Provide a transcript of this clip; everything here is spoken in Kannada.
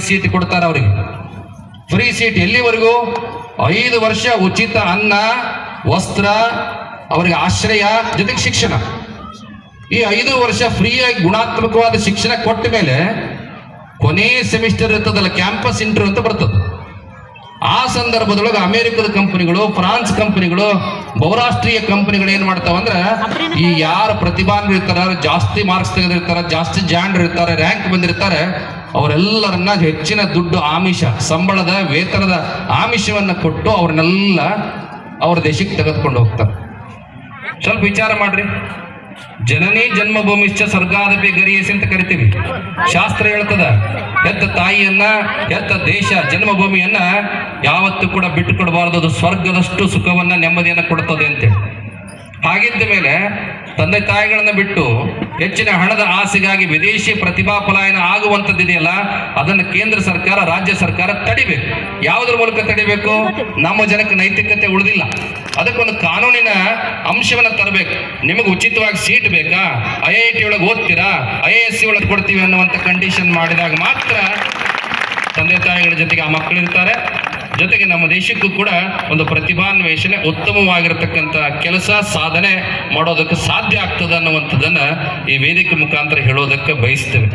ಸೀಟ್ ಕೊಡ್ತಾರೆ ಅವರಿಗೆ, ಫ್ರೀ ಸೀಟ್. ಎಲ್ಲಿವರೆಗೂ? 5 ವರ್ಷ ಉಚಿತ ಅನ್ನ, ವಸ್ತ್ರ, ಅವರಿಗೆ ಆಶ್ರಯ, ಜೊತೆಗೆ ಶಿಕ್ಷಣ. ಈ 5 ವರ್ಷ ಫ್ರೀಯಾಗಿ ಗುಣಾತ್ಮಕವಾದ ಶಿಕ್ಷಣ ಕೊಟ್ಟ ಮೇಲೆ ಕೊನೆ ಸೆಮಿಸ್ಟರ್ ಇರ್ತದಲ್ಲ, ಕ್ಯಾಂಪಸ್ ಇಂಟರ್ವ್ಯೂ ಅಂತ ಬರ್ತದೆ. ಆ ಸಂದರ್ಭದೊಳಗೆ ಅಮೆರಿಕದ ಕಂಪನಿಗಳು, ಫ್ರಾನ್ಸ್ ಕಂಪನಿಗಳು, ಬಹುರಾಷ್ಟ್ರೀಯ ಕಂಪನಿಗಳು ಏನ್ ಮಾಡ್ತಾವಂದ್ರೆ, ಈ ಯಾರು ಪ್ರತಿಭಾನ್ವಿರ್ತಾರ, ಜಾಸ್ತಿ ಮಾರ್ಕ್ಸ್ ತೆಗೆದಿರ್ತಾರ, ಜಾಸ್ತಿ ಜಾಂಡ್ರ್ ಇರ್ತಾರೆ, ರ್ಯಾಂಕ್ ಬಂದಿರ್ತಾರೆ, ಅವರೆಲ್ಲರನ್ನ ಹೆಚ್ಚಿನ ದುಡ್ಡು ಆಮಿಷ, ಸಂಬಳದ ವೇತನದ ಆಮಿಷವನ್ನ ಕೊಟ್ಟು ಅವ್ರನ್ನೆಲ್ಲ ಅವ್ರ ದೇಶಕ್ಕೆ ತೆಗೆದುಕೊಂಡು ಹೋಗ್ತಾರೆ. ಸ್ವಲ್ಪ ವಿಚಾರ ಮಾಡ್ರಿ. ಜನನಿ ಜನ್ಮಭೂಮಿಶ್ಚ ಸ್ವರ್ಗಾದಪಿ ಗರಿಯಸಿ ಅಂತ ಕರಿತೀವಿ. ಶಾಸ್ತ್ರ ಹೇಳ್ತದ, ಹೆತ್ತ ತಾಯಿಯನ್ನ, ಹೆತ್ತ ದೇಶ, ಜನ್ಮಭೂಮಿಯನ್ನ ಯಾವತ್ತೂ ಕೂಡ ಬಿಟ್ಟು ಕೊಡಬಾರದು. ಅದು ಸ್ವರ್ಗದಷ್ಟು ಸುಖವನ್ನ, ನೆಮ್ಮದಿಯನ್ನ ಕೊಡ್ತದೆ ಅಂತೇಳಿ. ಹಾಗಿದ್ದ ಮೇಲೆ ತಂದೆ ತಾಯಿಗಳನ್ನ ಬಿಟ್ಟು ಹೆಚ್ಚಿನ ಹಣದ ಆಸೆಗಾಗಿ ವಿದೇಶಿ ಪ್ರತಿಭಾ ಪಲಾಯನ ಆಗುವಂಥದ್ದಿದೆಯಲ್ಲ, ಅದನ್ನು ಕೇಂದ್ರ ಸರ್ಕಾರ, ರಾಜ್ಯ ಸರ್ಕಾರ ತಡಿಬೇಕು. ಯಾವುದ್ರ ಮೂಲಕ ತಡಿಬೇಕು? ನಮ್ಮ ಜನಕ್ಕೆ ನೈತಿಕತೆ ಉಳಿದಿಲ್ಲ, ಅದಕ್ಕೊಂದು ಕಾನೂನಿನ ಅಂಶವನ್ನ ತರಬೇಕು. ನಿಮಗೆ ಉಚಿತವಾಗಿ ಸೀಟ್ ಬೇಕಾ? IIT ಒಳಗೆ ಓದ್ತೀರಾ, IAS ಒಳಗೆ ಕೊಡ್ತೀವಿ ಅನ್ನುವಂಥ ಕಂಡೀಷನ್ ಮಾಡಿದಾಗ ಮಾತ್ರ ತಂದೆ ತಾಯಿಗಳ ಜೊತೆಗೆ ಆ ಮಕ್ಕಳಿರ್ತಾರೆ. ಜೊತೆಗೆ ನಮ್ಮ ದೇಶಕ್ಕೂ ಕೂಡ ಒಂದು ಪ್ರತಿಭಾನ್ವೇಷಣೆ, ಉತ್ತಮವಾಗಿರತಕ್ಕಂಥ ಕೆಲಸ, ಸಾಧನೆ ಮಾಡೋದಕ್ಕೆ ಸಾಧ್ಯ ಆಗ್ತದೆ ಅನ್ನುವಂಥದ್ದನ್ನು ಈ ವೇದಿಕೆ ಮುಖಾಂತರ ಹೇಳೋದಕ್ಕೆ ಬಯಸ್ತೇವೆ.